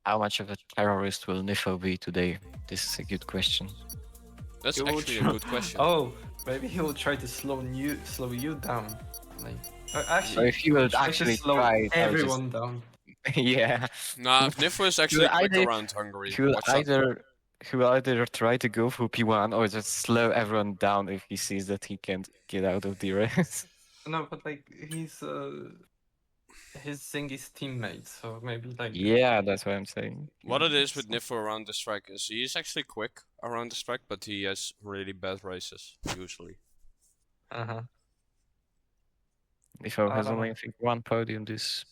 How much of a terrorist will Nifo be today? This is a good question. That's He will actually a try- good question. Oh, maybe he will try to slow you down. Like, So actually, if he you will would try to actually slow try it, I would just everyone down. yeah. Nah, Nifo is He will actually quick either around Hungary. he will Watch out. either try to go for P1 or just slow everyone down if he sees that he can't get out of the race. No, but like he's his Zingy's teammate, so maybe like Yeah, that's what I'm saying. What it is with Nifo around the strike is he is actually quick around the strike, but he has really bad races, usually. uh-huh. Nifo I has don't only know. I think one podium this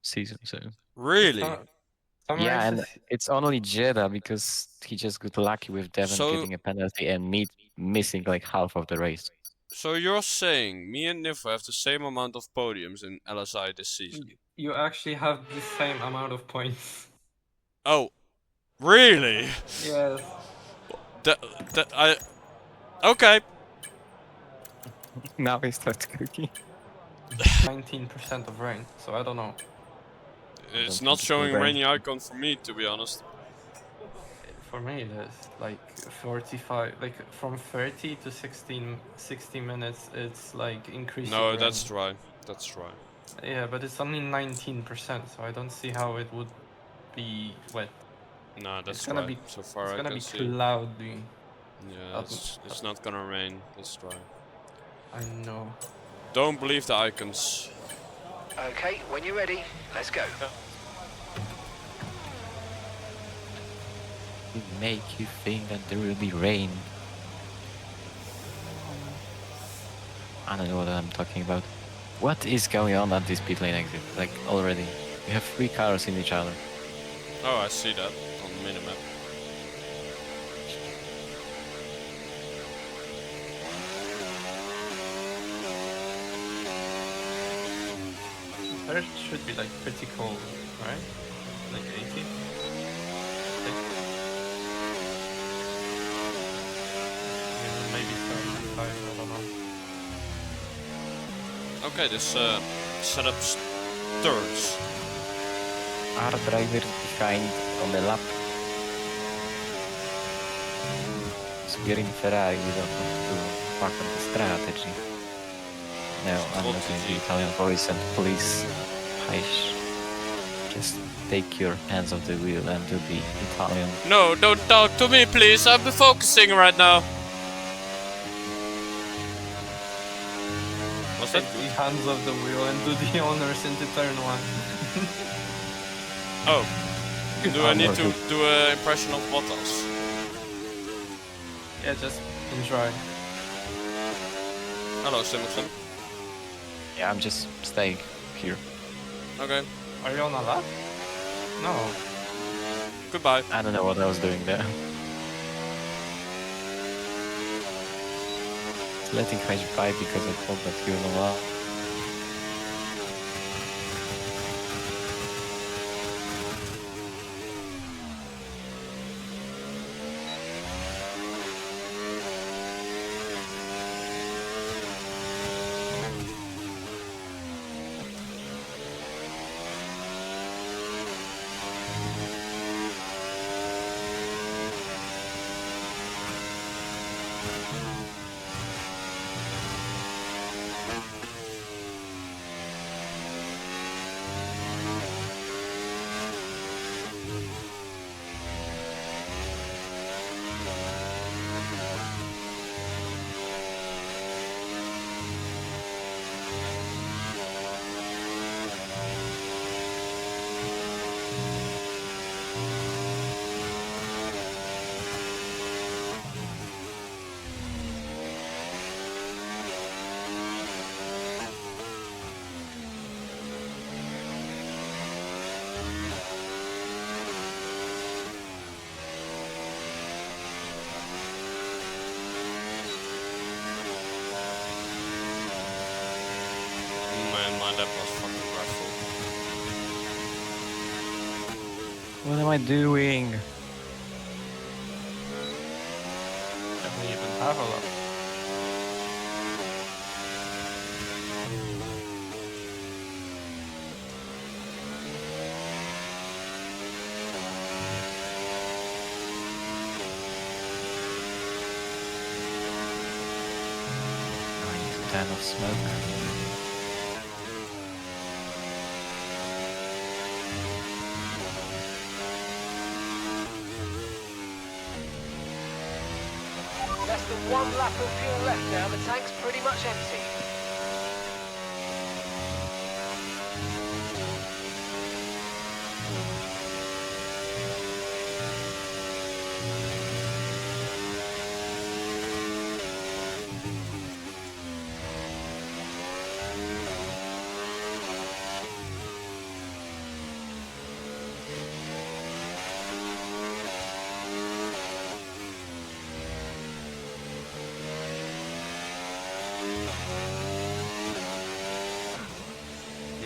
season, so Really? Some yeah, and races it's only Jeddah because he just got lucky with Devon So, getting a penalty and me missing like half of the race. so you're saying me and Nifo have the same amount of podiums in LSI this season? you actually have the same amount of points. Oh, really? Yes. I. Okay. Now he starts cooking. 19% of rain, so I don't know. It's don't not think it will showing rain. rainy icon for me, to be honest. For me, it is like 45, like from 30 to 60 minutes. It's like increasing. No, rain. that's dry. That's dry. Yeah, but it's only 19%, so I don't see how it would be wet. Nah, that's It's gonna dry. be So far it's I gonna can be see. cloudy. Yeah, it's not gonna rain. It's dry. I know. Don't believe the icons. Okay, when you're ready, let's go. We make you think that there will be rain. I don't know what I'm talking about. What is going on at this pit lane exit? Like already, we have 3 cars in each other. Oh, I see that on the minimap. There should be like pretty cold, right? Like 80. Maybe 75. I don't know. Okay, this setup stirs. Our drivers behind on the lap. So we're in Ferrari, we don't want to fuck on the strategy. No, I'm not doing the Italian voice and please, hush. Just take your hands off the wheel and do the Italian. No, don't talk to me, please. I'm focusing right now. Was that Take good? the hands off the wheel and do the honors into turn 1. Oh. Do I need to Good. do an impression of Bottas? Yeah, just enjoy. Hello, Simonson. Yeah, I'm just staying here. Okay. Are you on a lap? No. Goodbye. I don't know what I was doing there. Letting Haj by because I thought that he was on a lap. Man, my lap was fucking dreadful. What am I doing? Doesn't even have a lap. ton of smoke. Less than 1 lap of fuel left now. The tank's pretty much empty.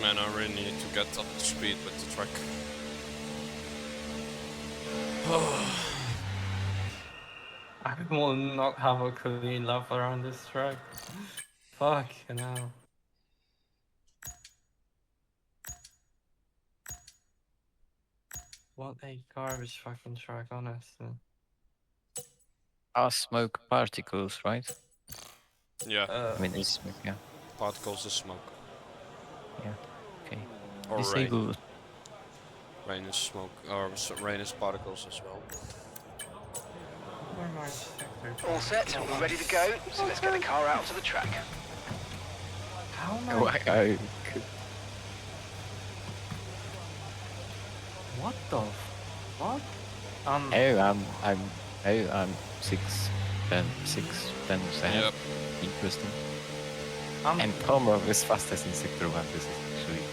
Man, I really need to get up to speed with the track. I will not have a clean lap around this track. Fuck, you know. What a garbage fucking track, honestly. Ah, smoke particles, right? Yeah, I mean, it's smoke, yeah. particles is smoke. Yeah, okay. Or rain. Disable. Rain is smoke, or rain is particles as well. Where am I sector? All set, we're ready to go, so let's get the car out onto the track. How am I? What the? What? I'm 6 tenths ahead. Yep. Interesting. I'm And Comrade is fastest in sector 1. This is actually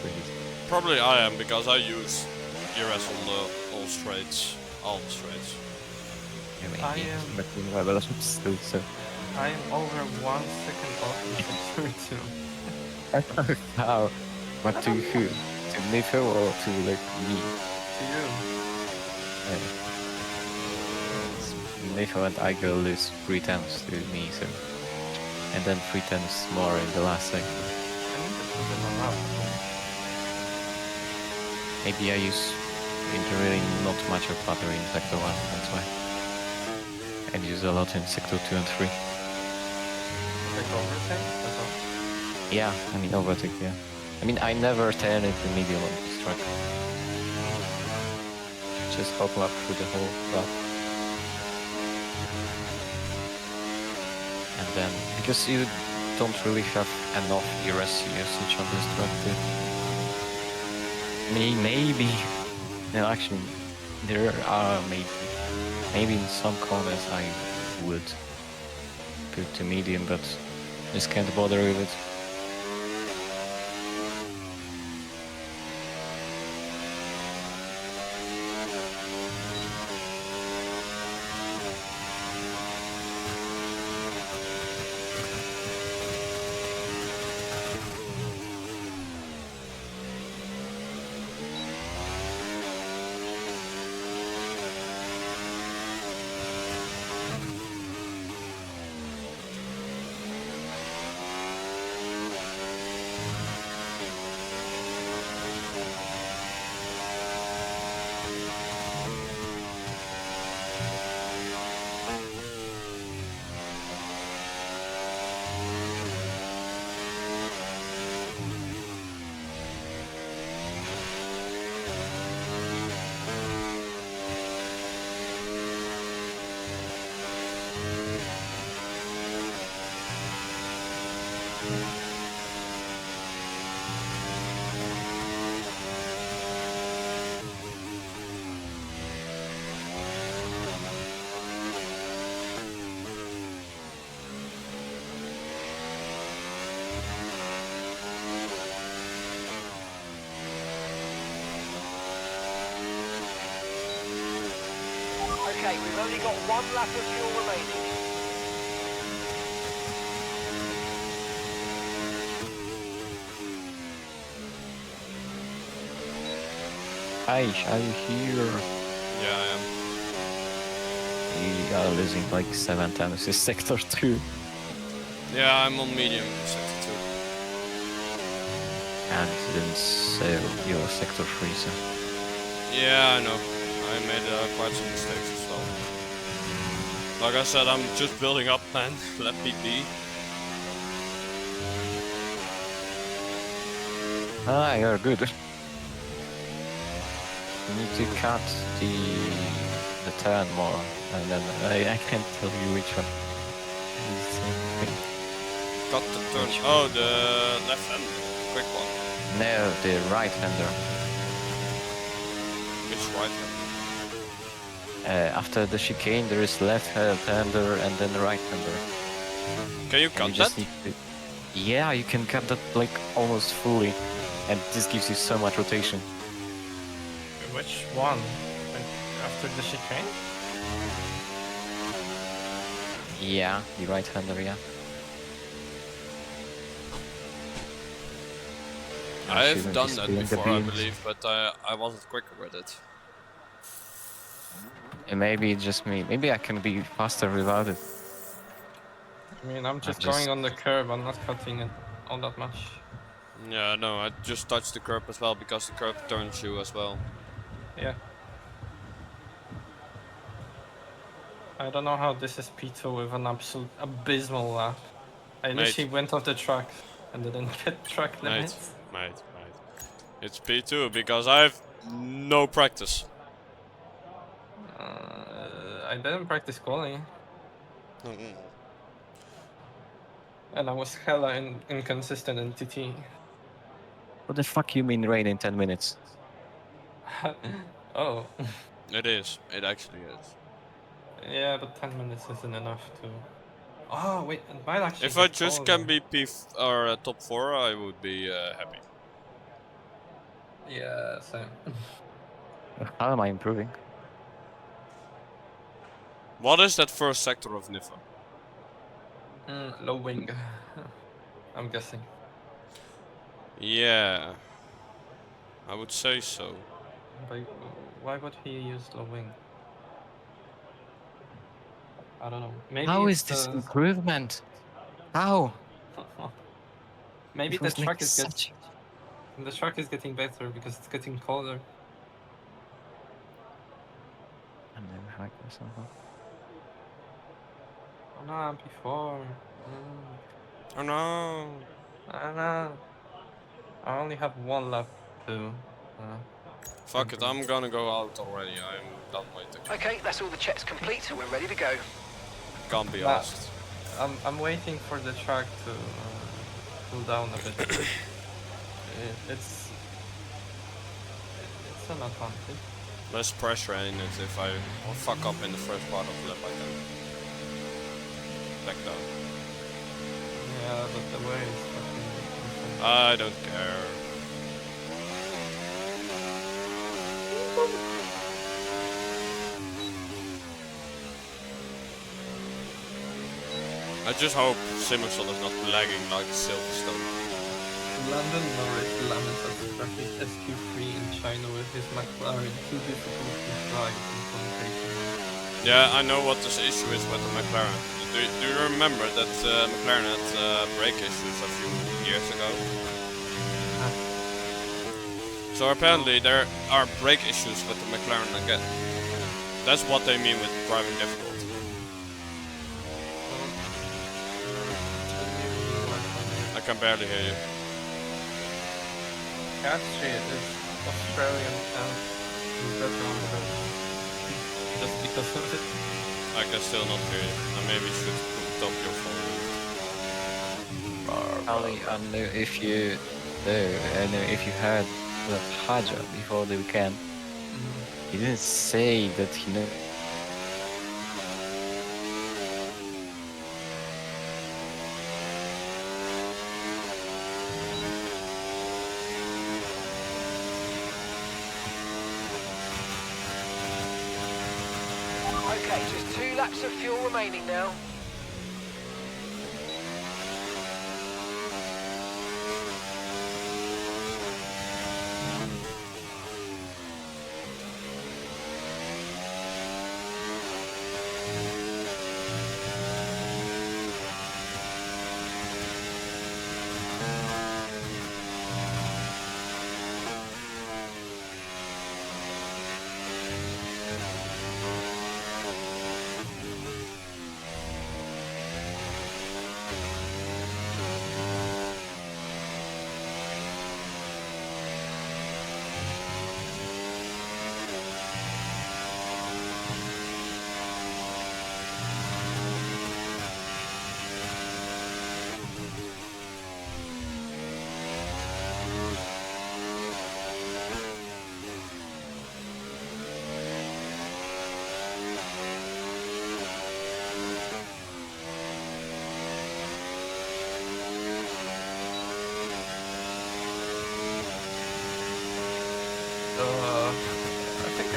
crazy. Probably I am, because I use ERS on all straights. All straights. I am- But meanwhile, still so. I'm over 1 second off in sector 2. How? But to who? To Nifo or to like me? To you. Nifo and Igor lose 3 tenths to me, so. And then 3 tenths more in the last sector. I need to put them on up. Maybe I use really not much of battery in sector 1, that's why. And use a lot in sector 2 and 3. Like overtake, that's all. Yeah, I mean overtake, yeah. I mean I never turn into medium on this track. Just hop up through the whole lap. And then, because you don't really have enough ERS usage on this track too. Maybe, no actually, there are maybe in some corners I would put to medium, but just can't bother with it. Okay, we've only got 1 lap of fuel remaining. Aish, are you here? Yeah, I am. We are losing like 7 times in sector 2. Yeah, I'm on medium sector 2. And then so you're sector 3, so. Yeah, I know. I made quite some mistakes as well. Like I said, I'm just building up, man. Let me be. Ah, you're good. You need to cut the turn more, and then I can't tell you which one. Got the turn. Which Oh, the left hand. Quick one. No, the right-hander. Which right hand? After the chicane, there is left-hander and then right-hander. Can you And cut you just that? need to... Yeah, you can cut that like almost fully, and this gives you so much rotation. Which one? Like, after the chicane? Yeah, the right-hander, yeah. I've done that spinning the before, I beams. believe, but I wasn't quicker with it. And maybe it's just me. Maybe I can be faster without it. I mean, I'm just just- going on the curb, I'm not cutting it all that much. Yeah, no, I just touched the curb as well because the curb turns you as well. Yeah. I don't know how this is P2 with an absolute abysmal lap. I Mate. literally went off the track and didn't get track Mate, limits. mate. It's P2 because I have no practice. I didn't practice quality, and I was hella inconsistent in TT. What the fuck you mean rain in 10 minutes? Oh, It is. It actually is. yeah, but 10 minutes isn't enough to... Oh, wait, it might actually If I get just colder. can be or top 4, I would be happy. Yeah, same. How am I improving? What is that first sector of Niffa? Low wing. I'm guessing. Yeah, I would say so. But why would he use low wing? I don't know. Maybe How it's is this the... improvement? How? Maybe It the was like track is such... the track is getting better because it's getting colder. And then like somehow. Oh no, before. Oh no! I know. I only have one lap to. Fuck it, I'm gonna go out already. I'm done waiting. Okay, that's all the checks complete. We're ready to go. Can't be Nah. asked. I'm waiting for the track to cool down a bit. It's an advantage. Less pressure in it. If I fuck up in the first part of the lap, I can back down. Yeah, but the way is fucking. I don't care. I just hope Simonson is not lagging like Silverstone. London Norris laments at traffic SQ3 in China with his McLaren too difficult to drive in qualification. Yeah, I know what this issue is with the McLaren. Do you remember that McLaren had brake issues a few years ago? So apparently there are brake issues with the McLaren again. That's what they mean with driving difficult. I can barely hear you. Cat Street is Australian and is better on the road. Just because of it. I can still not hear you. I maybe should top your phone. Ali, I know if you heard the Haja before the weekend, he didn't say that he knew. Okay, just 2 laps of fuel remaining now.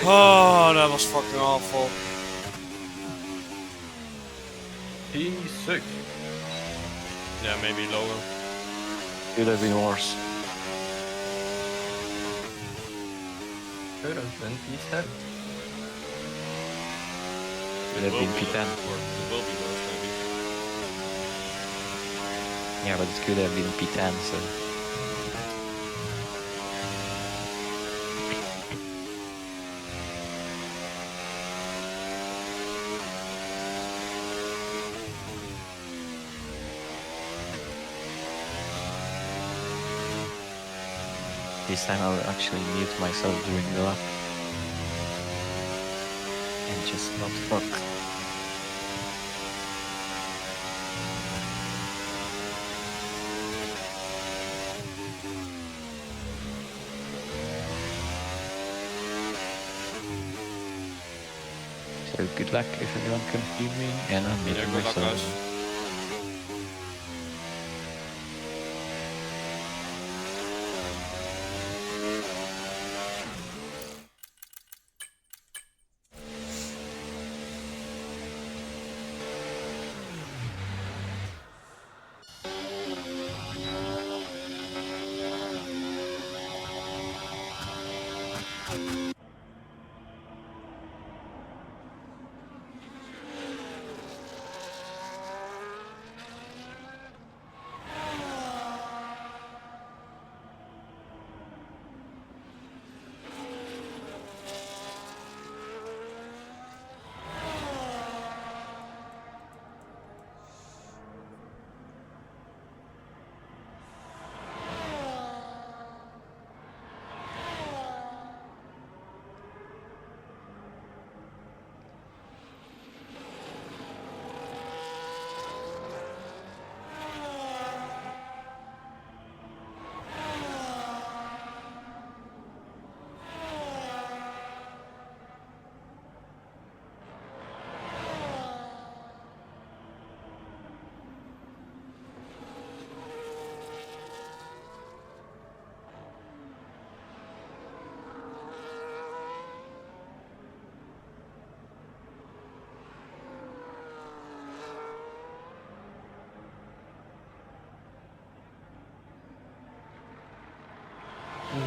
Oh, that was fucking awful. P6. Yeah, maybe lower. Could have been worse. Could have been P7. Could have been P10. It will be worse, maybe. Yeah, but it could have been P10, so... This time I'll actually mute myself during the lap. And just not talk. So good luck if everyone can hear me, and I'm Yeah, muting good luck, myself. guys.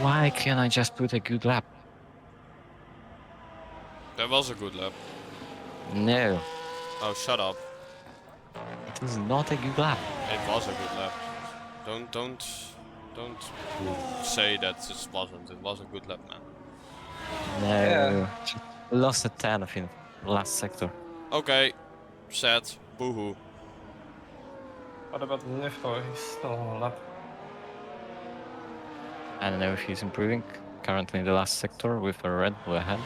Why can't I just put a good lap? That was a good lap. No, Oh, shut up. it was not a good lap. It was a good lap. Don't say that it wasn't. It was a good lap, man. No, Yeah. just lost a 10 of in the last sector. Okay, sad. Boohoo. What about Nifo? He's still on a lap. I don't know if he's improving. Currently in the last sector with a Red Bull ahead,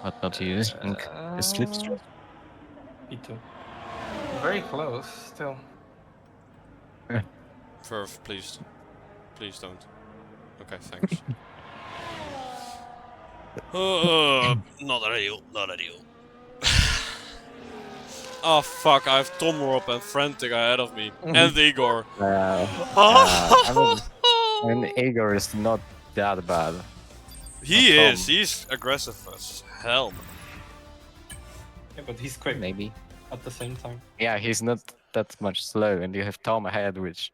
but not using his slipstream. P2. Very close, still. Verve, please. Please don't. Okay, thanks. Not ideal, not ideal. Oh fuck, I have Tom Rob and Frantic ahead of me. And Igor. I mean, Igor is not that bad. He Tom. is, he's aggressive as hell. Yeah, but he's quick Maybe. at the same time. Yeah, he's not that much slow, and you have Tom ahead, which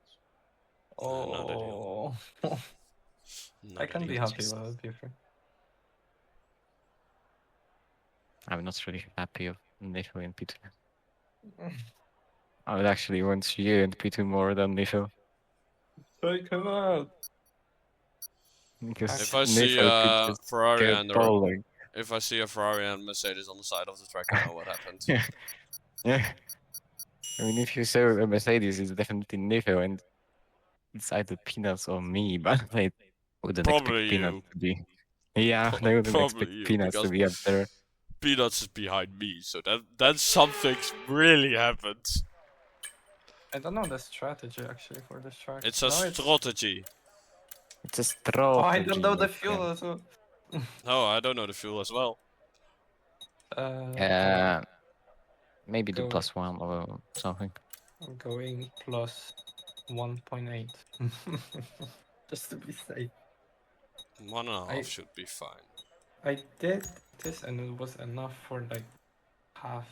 Not ideal. Oh, Not I can be ideal. happy with it, Buford. I'm not really happy of Nifo in P2. I would actually want you in P2 more than Nifo. Take him out. Because If I see Nifo could a just Ferrari go and bowling. if I see a Ferrari and Mercedes on the side of the track, I know what happened. Yeah. I mean, if you saw a Mercedes, it's definitely Nifo, and it's either Peanuts or me, but they wouldn't Probably expect Peanuts you. to be. Yeah, they wouldn't Probably expect you, Peanuts to because be up there. Peanuts is behind me, so that something's really happened. I don't know the strategy actually for this track. It's a No, strategy. It's a strategy. Oh, I don't know the my fuel friend. as well. No, I don't know the fuel as well. Maybe do Go. +1 or something. I'm going plus 1.8. Just to be safe. 1.5 I- should be fine. I did this and it was enough for like half.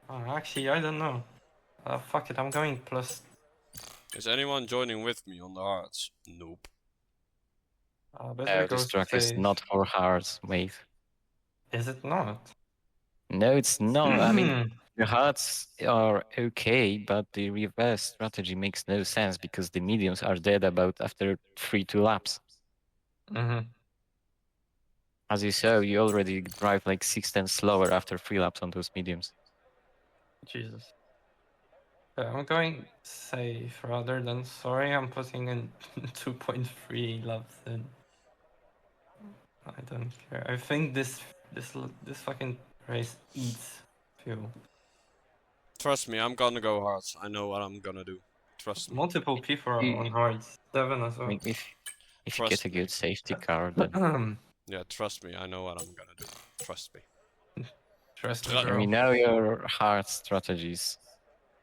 Actually, I don't know. Fuck it, I'm going plus. Is anyone joining with me on the hearts? Nope. Better No, go this track is safe. not for hearts, mate. Is it not? No, it's not. I mean, the hearts are okay, but the reverse strategy makes no sense because the mediums are dead about after 2 laps. Mm-hmm. As you saw, you already drive like 6 tenths slower after 3 laps on those mediums. Jesus. I'm going safe rather than sorry. I'm putting in 2.3 laps in. I don't care. I think this fucking race eats fuel. Trust me, I'm gonna go hard. I know what I'm gonna do. Trust me. Multiple people are on hards. 7 as I well. mean, if you get Trust a me. good safety car, then Yeah, trust me. I know what I'm gonna do. Trust me. Trust me, Tra- we bro. know your hard strategies.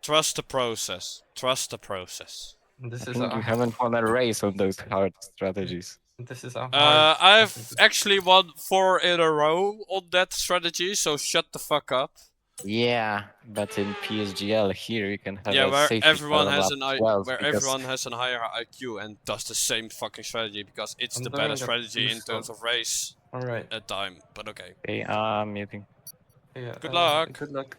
Trust the process. Trust the process. This I is think you a haven't won a race on those hard strategies. this is a hard. I've actually won 4 in a row on that strategy, so shut the fuck up. Yeah, but in PSGL here you can have Yeah, a where safety everyone car on has lap 12 where because everyone has a higher IQ and does the same fucking strategy because it's I'm the doing better a strategy in two-stop. terms of race All right. at time. But okay. okay, I'm muting. Yeah. Good luck. Good luck.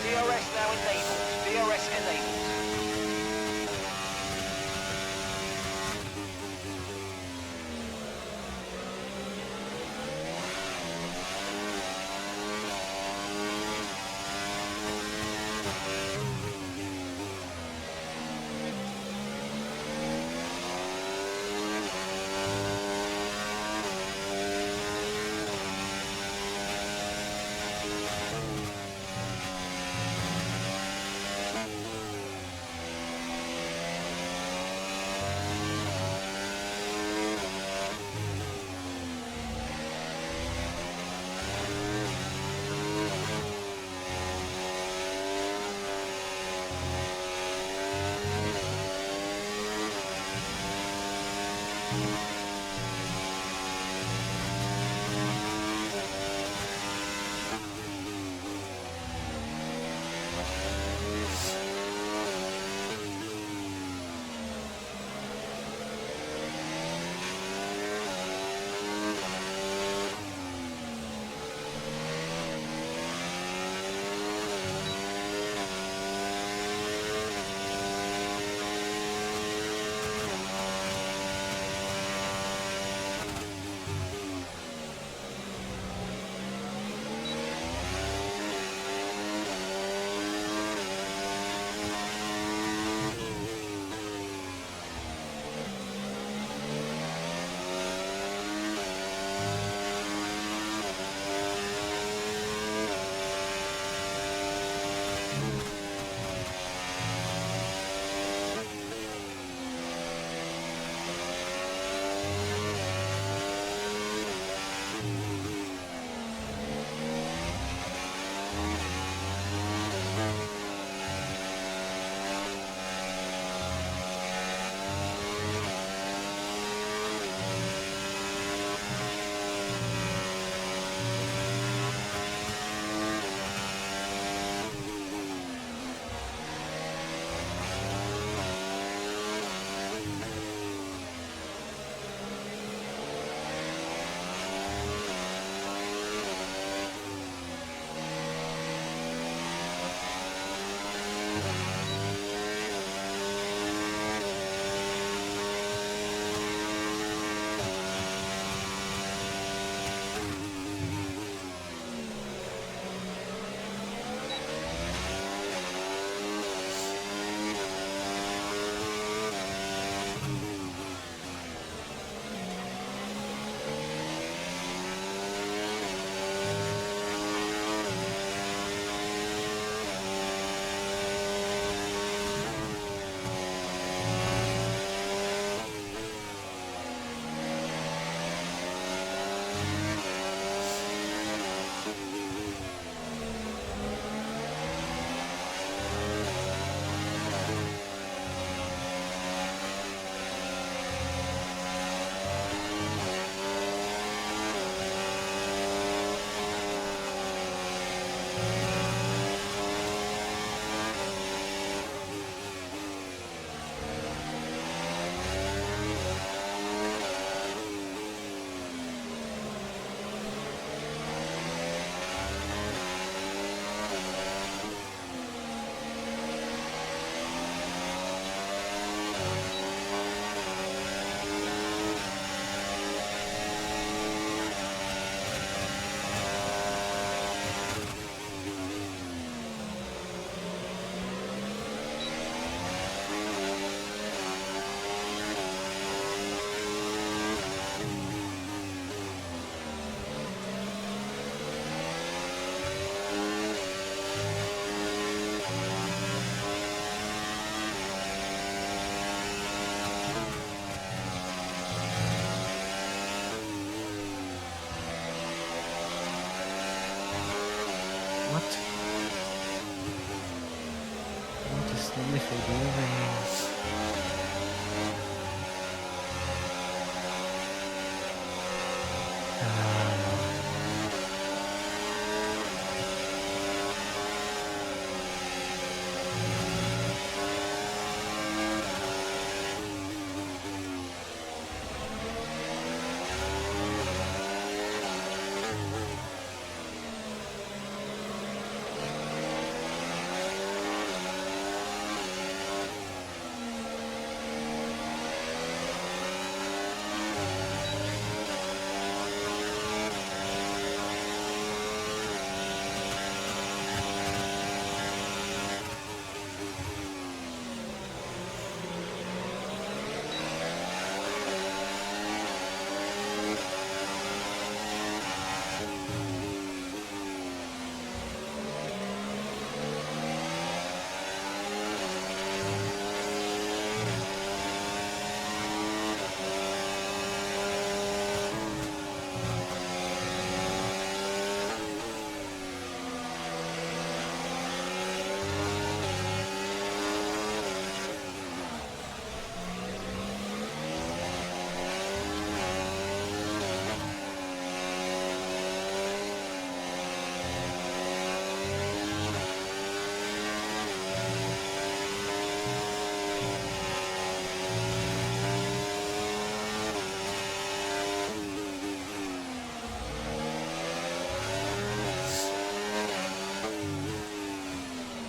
DRS now enabled. DRS enabled.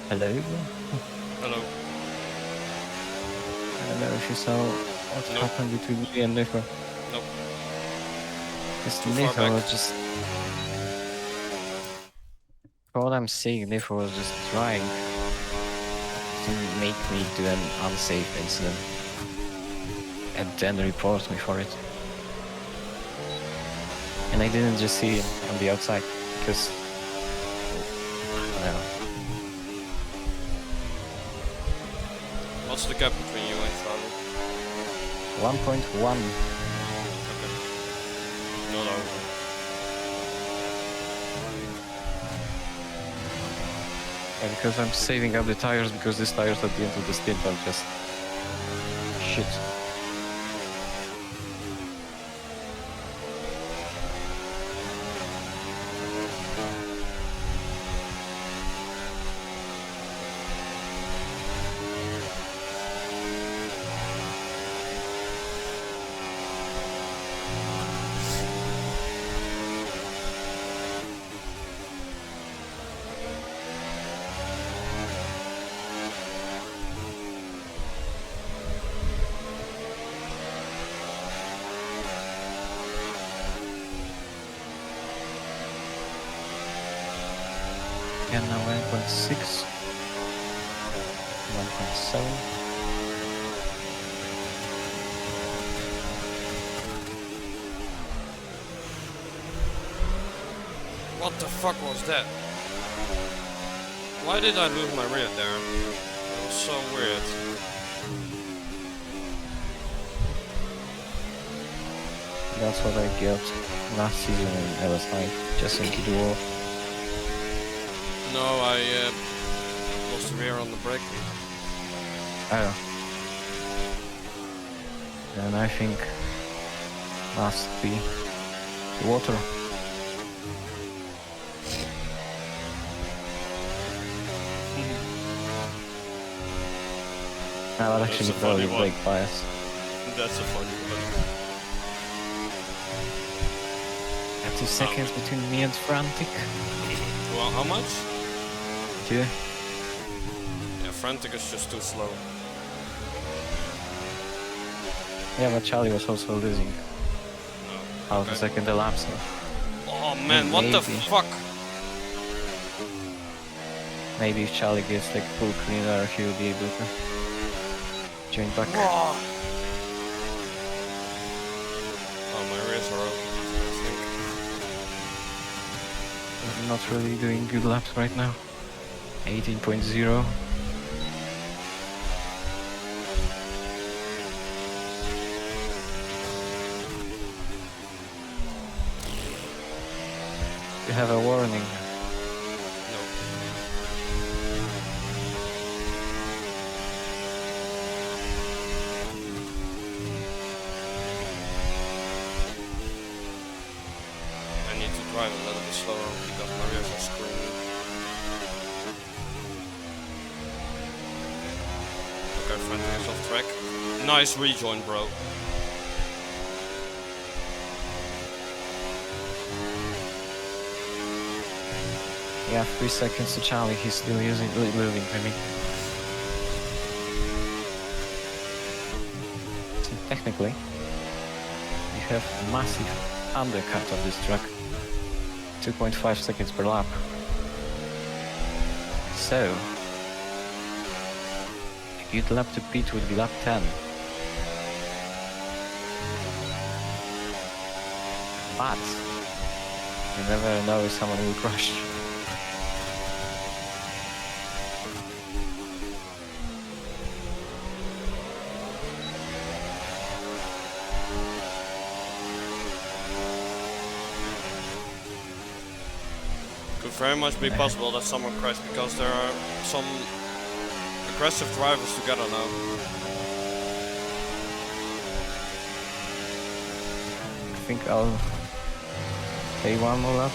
Hello? Hello. I don't know if you saw what Nope. happened between me and Nico. Nope. Because Too far Nico back. was just... For what I'm seeing, Nico was just trying to make me do an unsafe incident. And then report me for it. And I didn't just see him on the outside, because... Well, What's the gap between you and Charlie? 1.1. Okay. Not over. And because I'm saving up the tires, because these tires at the end of the stint are just... shit. And now 1.6, 1.7. What the fuck was that? Why did I lose my rear there? That was so weird. That's what I got last season in LSI, just into the wall. No, I lost the rear on the brake. Oh. Then I think must be water. I would That's actually a funny probably one. brake bias. That's a funny one. 2 seconds between me and Frantic. Well, how much? 2. Yeah, Frantic is just too slow. Yeah, but Charlie was also losing No. half a second a lap, so... Oh man, what the Maybe. fuck? Maybe if Charlie gets like full clean air, he'll be able to join back. Oh, my rears are open, I think. I'm not really doing good laps right now. 18.0. You have a warning. No. slower because my rears are screwed. Okay, friendly is off track. Nice rejoin, bro. Yeah, 3 seconds to Charlie. He's still moving. I mean, so technically, you have massive undercut of this truck. 2.5 seconds per lap. So, a good lap to beat would be lap 10. But you never know if someone will crash. Could very much be possible that someone crashed because there are some aggressive drivers together now. I think I'll stay one more lap.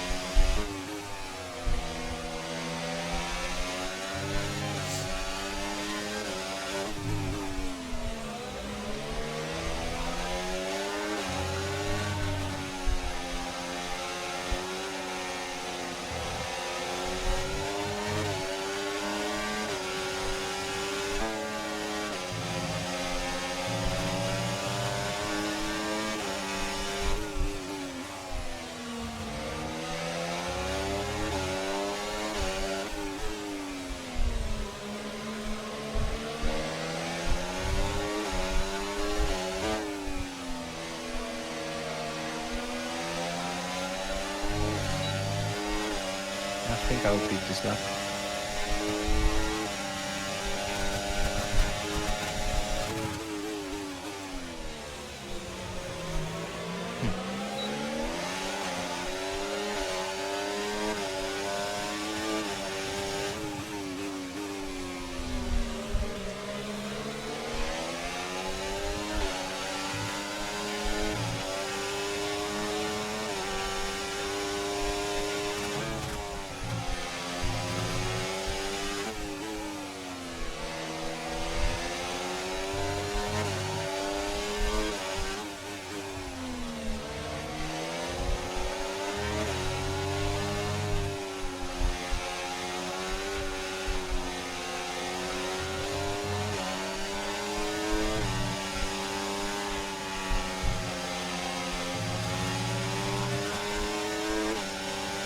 I think I'll beat this lap.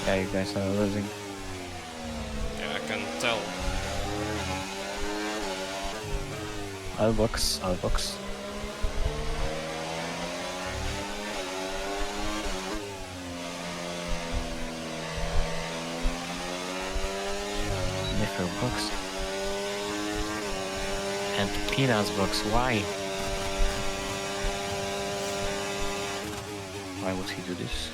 Yeah, you guys are losing. Yeah, I can tell. I'll box. Nefer box. And Peanut's box. Why? Why would he do this?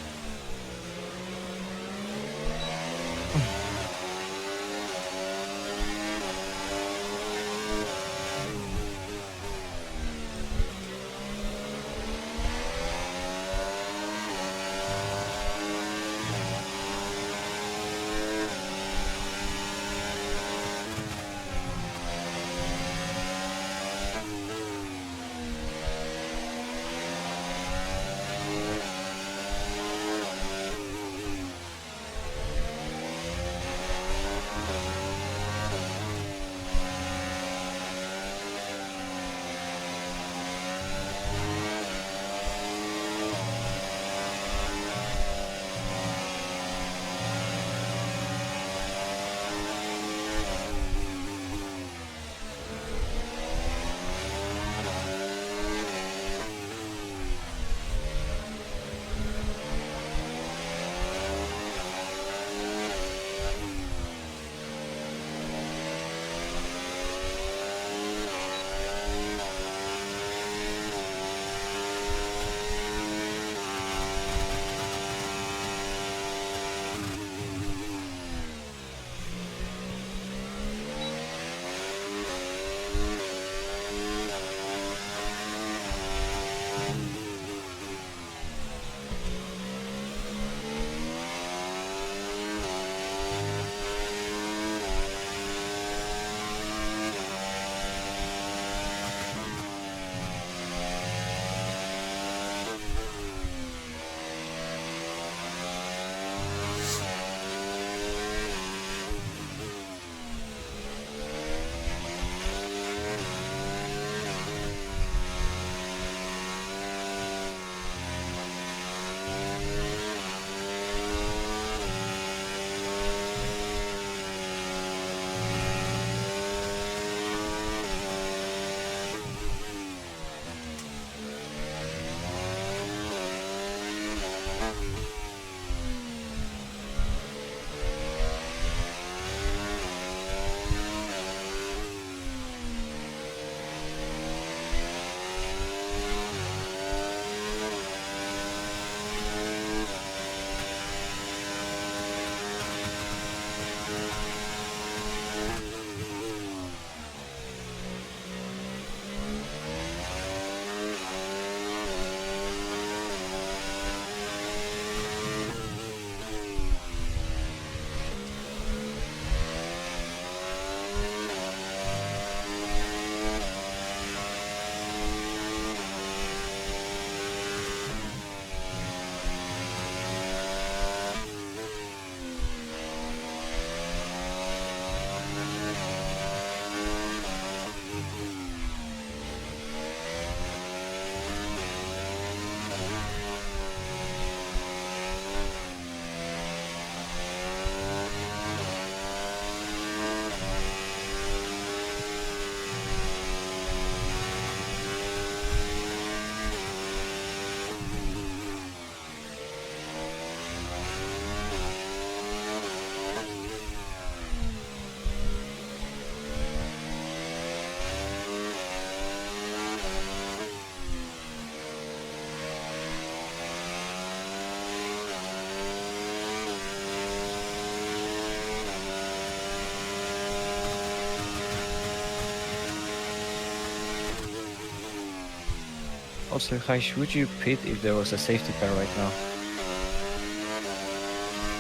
Also, Haish, would you pit if there was a safety car right now?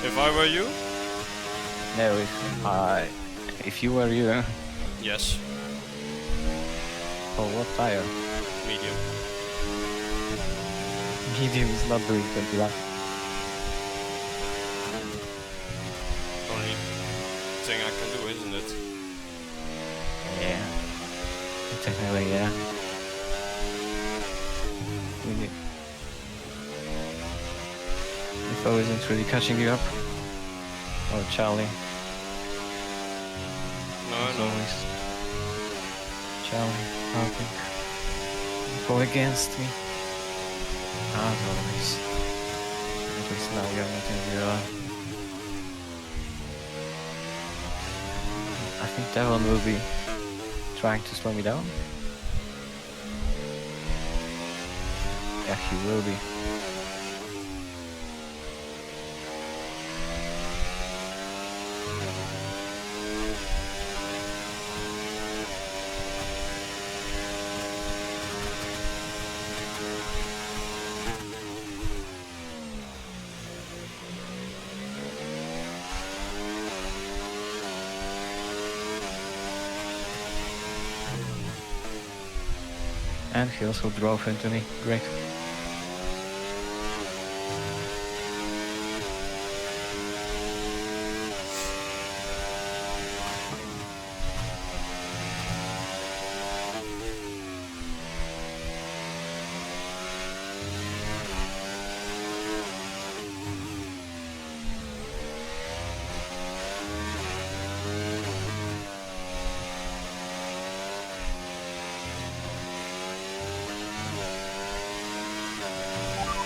If I were you, No, if you were you, yes, for what tire? medium. Medium is not doing 20 laps. Only thing I can do, isn't it? Yeah. Technically, yeah. We need... Info isn't really catching you up. Or Charlie, No, as no. always. Charlie, helping. Go against me. As always. At least now you're not in real life. I think Devon will be trying to slow me down. Yeah, he will be. And he also drove into me. Great.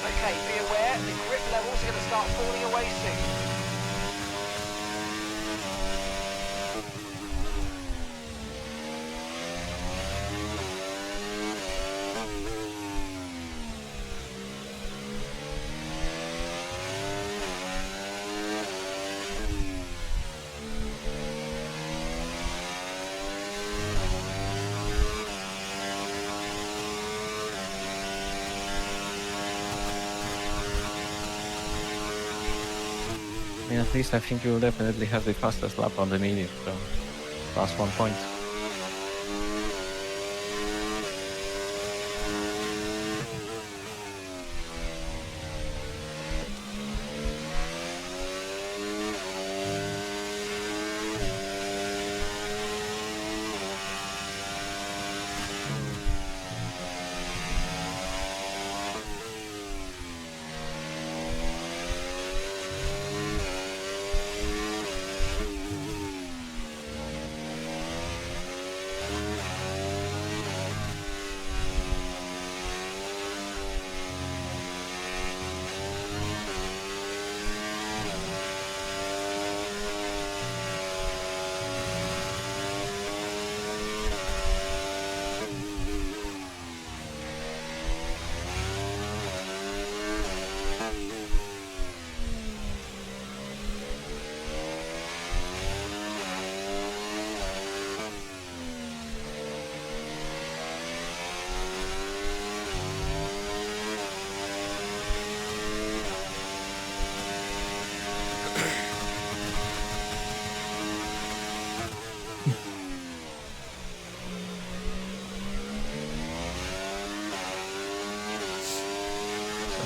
Okay, be aware, the grip levels are going to start falling away soon. I mean, at least I think you will definitely have the fastest lap on the medium, so plus 1 point.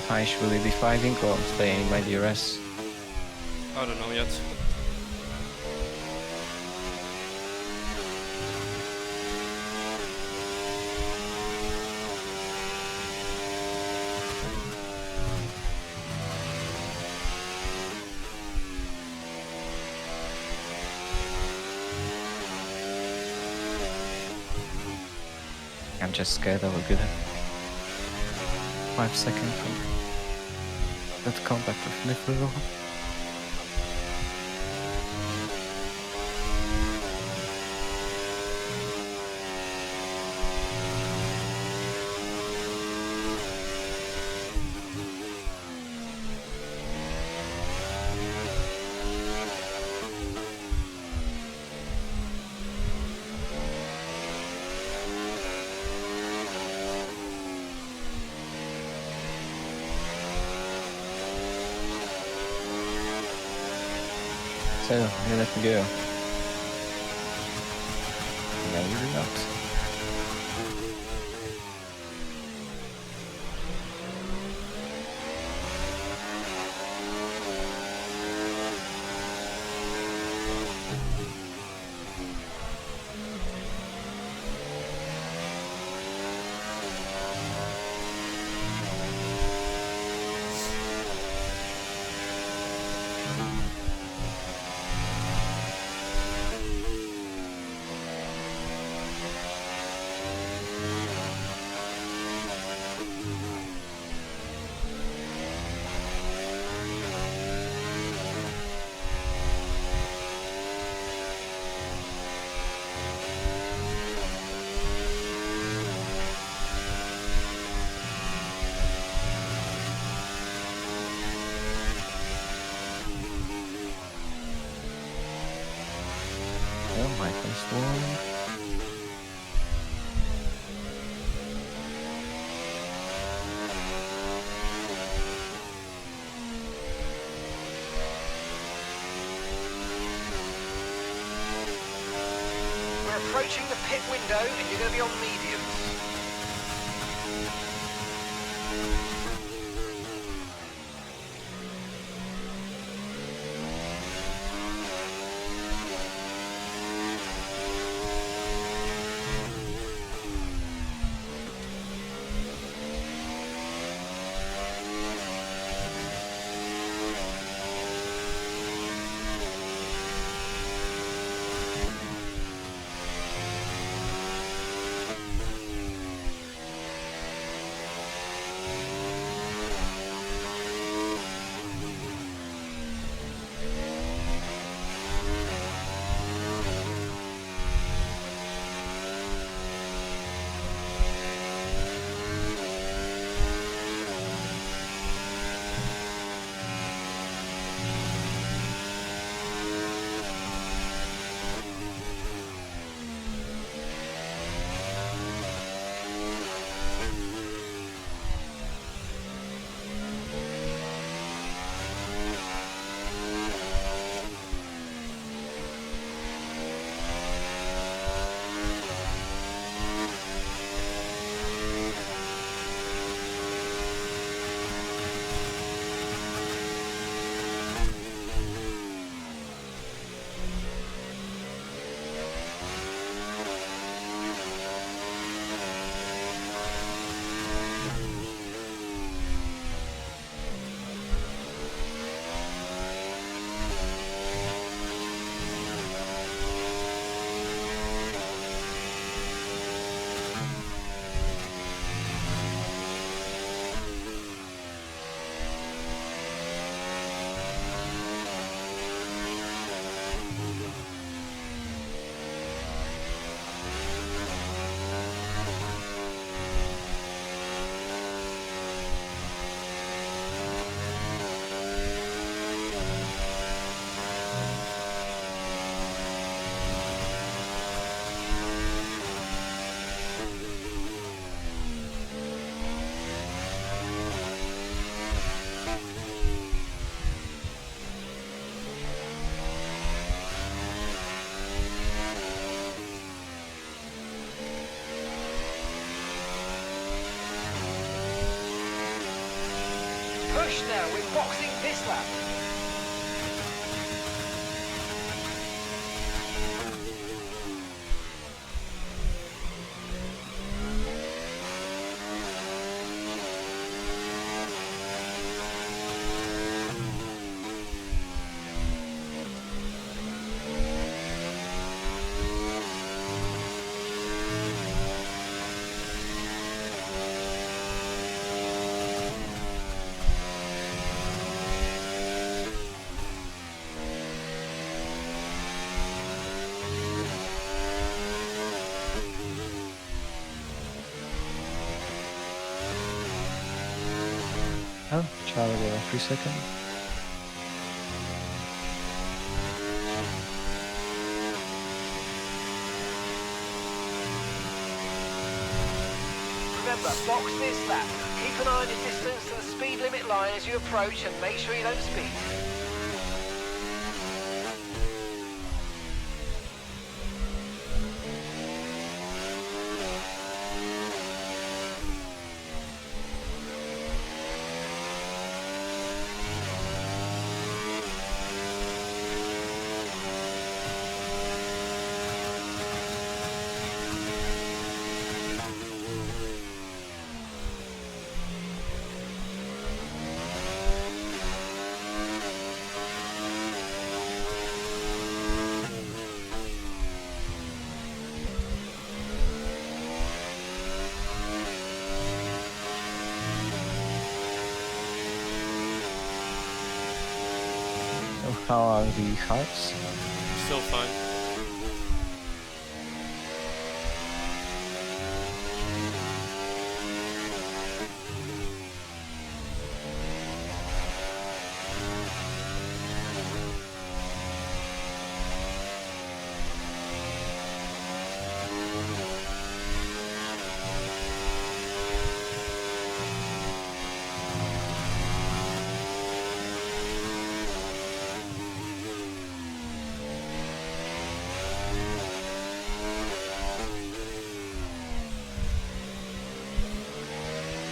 Haish, will he be fighting or staying by DRS? I don't know yet. I'm just scared I will get 5 seconds from that contact with Niffler. so you let me go. No, you're not. Oh, my first one. We're approaching the pit window and you're going to be on mediums. Push now, we're boxing this lap. Oh, Charlie there, 3 seconds. Remember, box this lap. Keep an eye on your distance to the speed limit line as you approach and make sure you don't speed. How are the hearts? Still fine.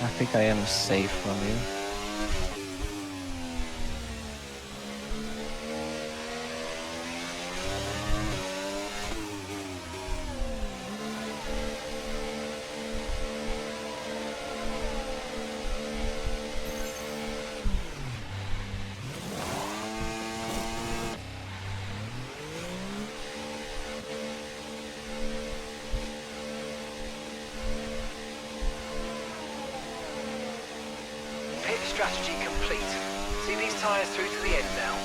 I think I am safe from you. Pit strategy complete. See these tyres through to the end now.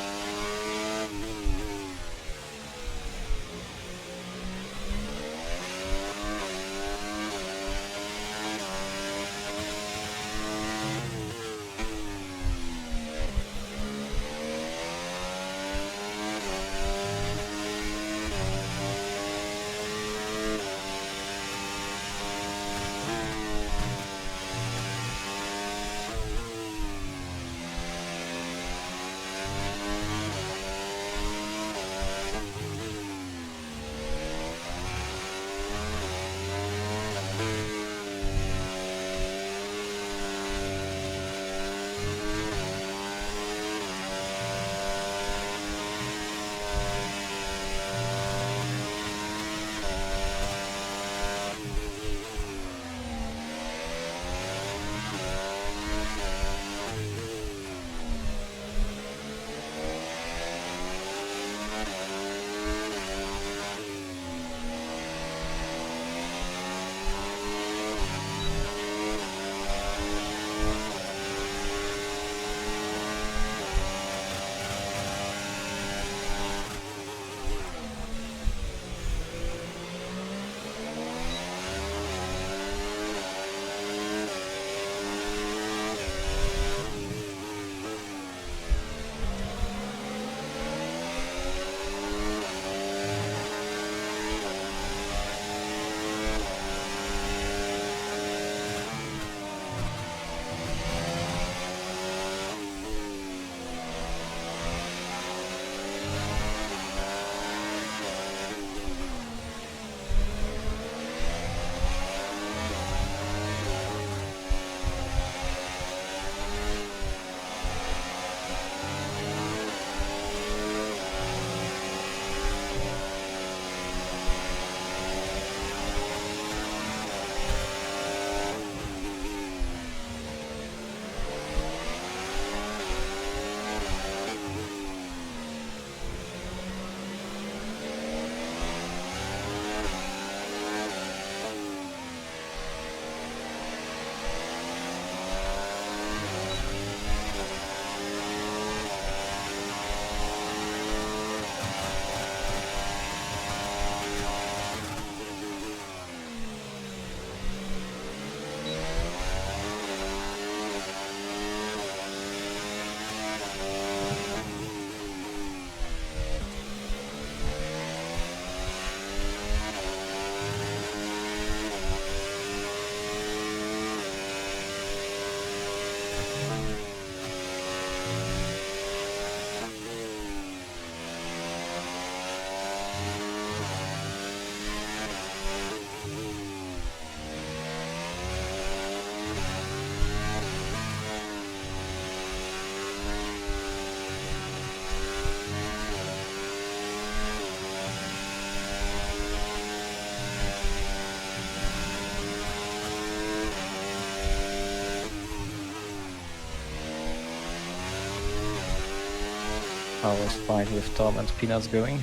How was fight with Tom and Peanuts going?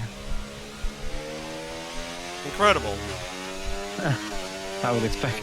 Incredible. I would expect.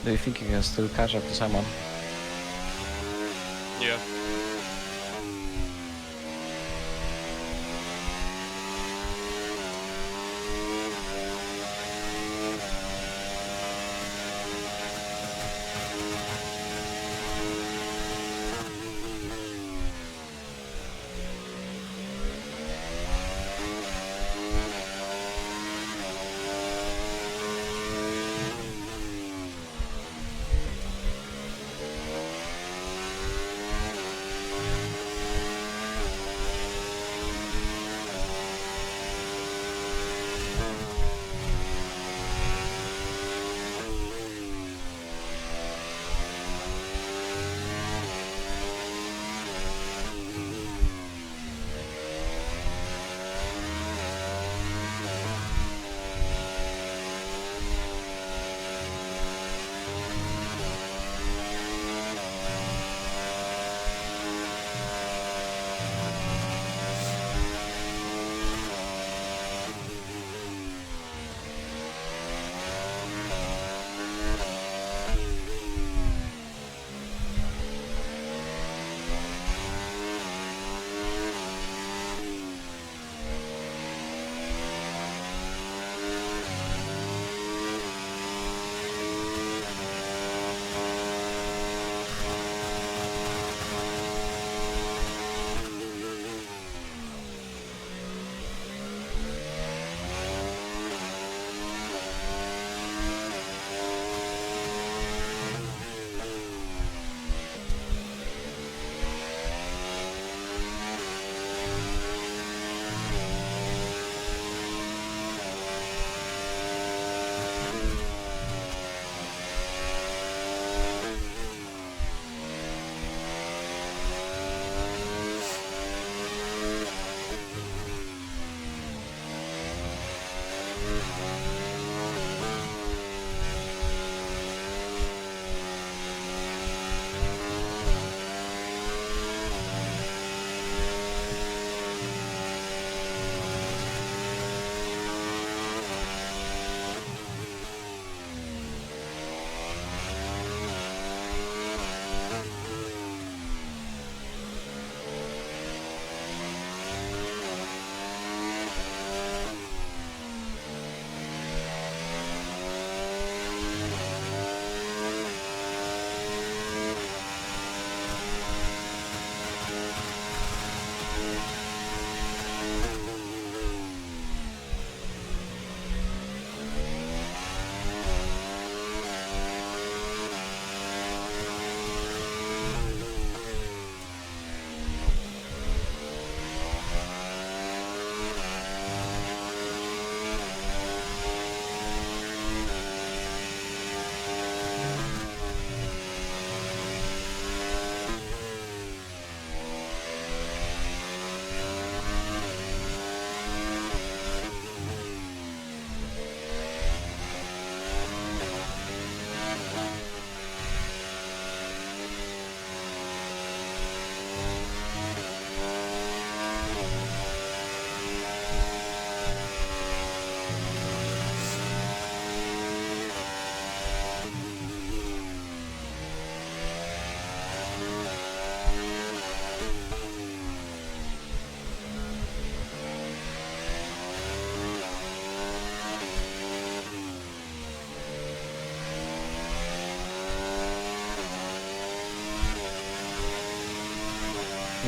Do you think you can still catch up to someone? Yeah.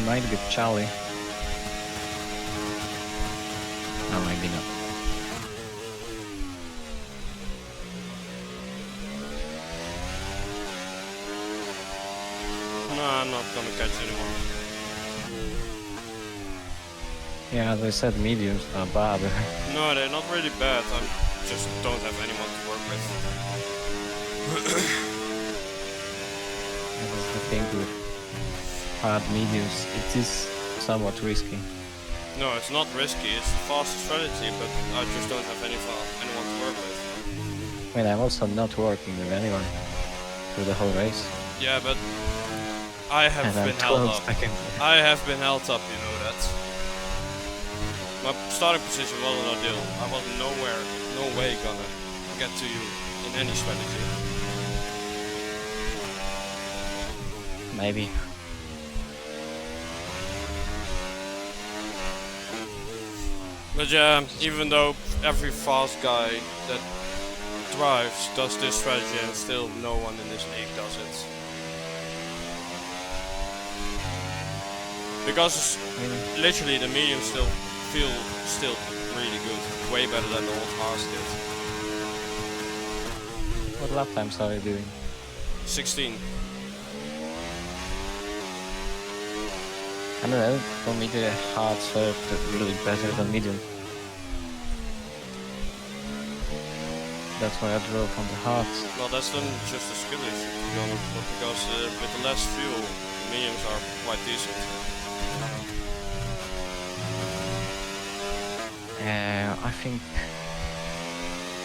It might be Charlie. No, maybe not. No, I'm not gonna catch anyone. Yeah, as I said, mediums are bad. No, they're not really bad. I just don't have anyone to work with. That's the thing with hard mediums. It is somewhat risky. No, it's not risky. It's a fast strategy, but I just don't have anyone to work with. I mean, I'm also not working with anyone through the whole race. Yeah, but I have And I'm been held 12 up. seconds. I have been held up, you know that. My starting position wasn't ideal. I was no way gonna get to you in any strategy. maybe. But yeah, even though every fast guy that drives does this strategy, and still no one in this league does it. Because literally the mediums still feel really good, way better than the old cars did. What lap times are you doing? 16. I don't know, for me the hards felt really better than medium. That's why I drove on the hards. Well, that's then just a skill issue, to be honest, but because with the less fuel, mediums are quite decent. I think,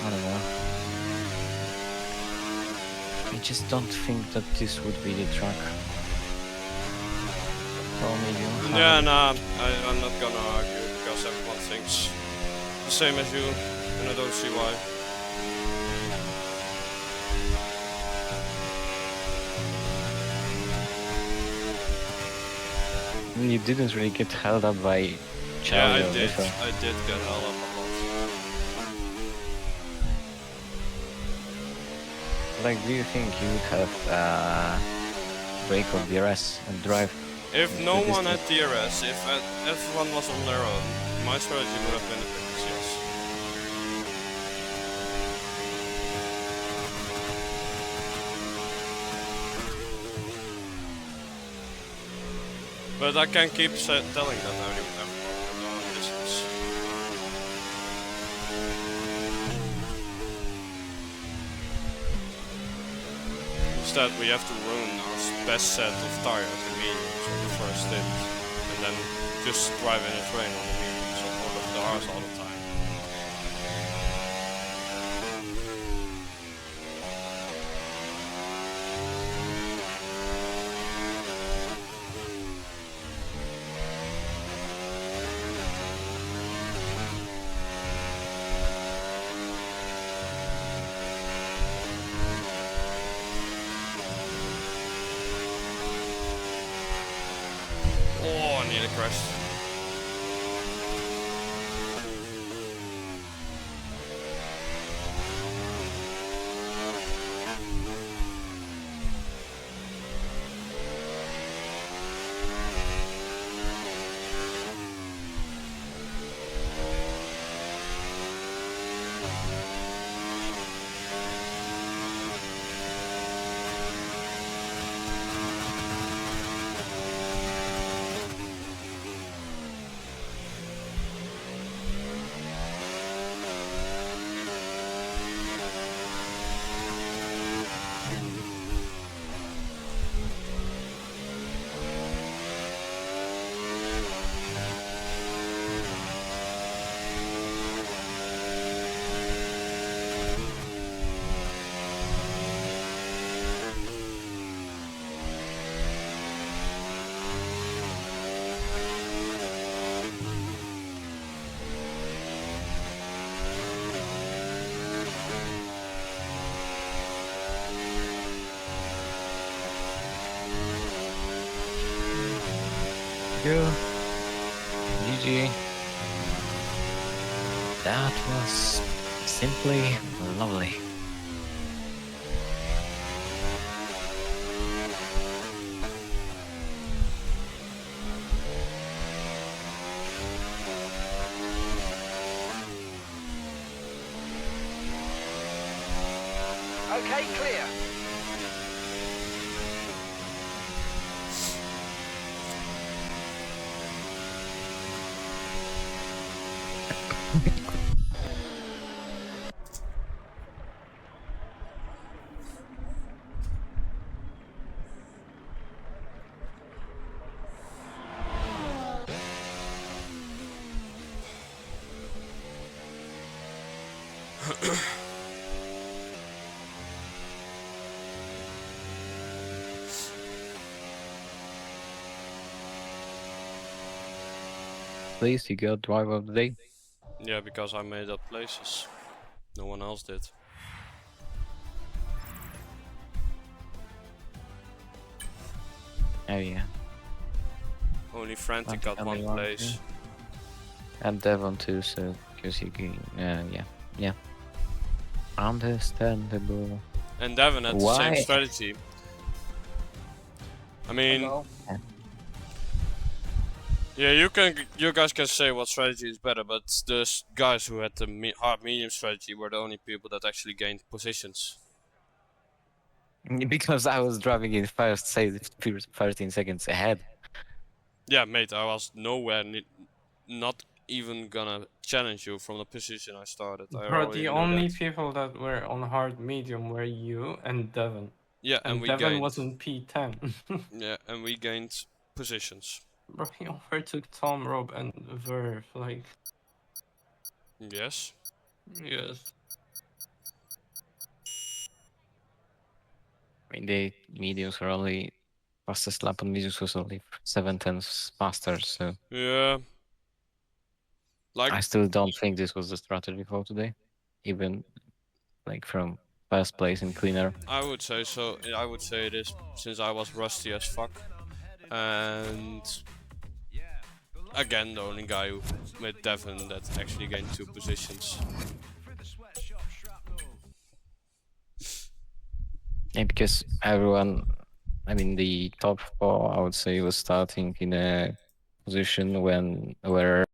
I don't know. I just don't think that this would be the track for medium. Yeah, nah, I'm not gonna argue because everyone thinks the same as you, and I don't see why. You didn't really get held up by Charlie. Yeah, or Lisa. I did get held up a lot. Like, do you think you would have brake or DRS and drive? If no the one had distance? DRS, if everyone was on their own, my strategy would have been a fix, yes. But I can't keep telling that everyone listens. Instead, we have to ruin our best set of tires, the mediums, on the first stint, and then just drive in a train on the mediums or the hards all the time. Oh, I nearly crashed. You. GG. That was simply lovely. Okay, clear. Please, you got driver of the day. Yeah, because I made up places. No one else did. Oh yeah. Only Frantic Frantic got only one one, place. And Devon too, so because he can, yeah. Understandable. And Devon had the same Why? strategy. I mean, Hello? yeah, you guys can say what strategy is better, but the guys who had the hard medium strategy were the only people that actually gained positions. Because I was driving in first, say 13 seconds ahead. Yeah, mate, I was nowhere, not even gonna challenge you from the position I started. I Bro, already the knew only that. people that were on hard medium were you and Devon. Yeah, and And we Devon gained. was in P10. Yeah, and we gained positions. Bro, he overtook Tom, Rob, and Verve. Like, Yes. yes. I mean, the mediums were only fastest lap on mediums was only 7/10 faster, so Yeah. Like, I still don't think this was the strategy for today, even like from first place in cleaner. I would say so. I would say it is, since I was rusty as fuck. And again, the only guy with Devon that actually gained 2 positions. Yeah, because everyone, I mean, the top 4, I would say, was starting in a position where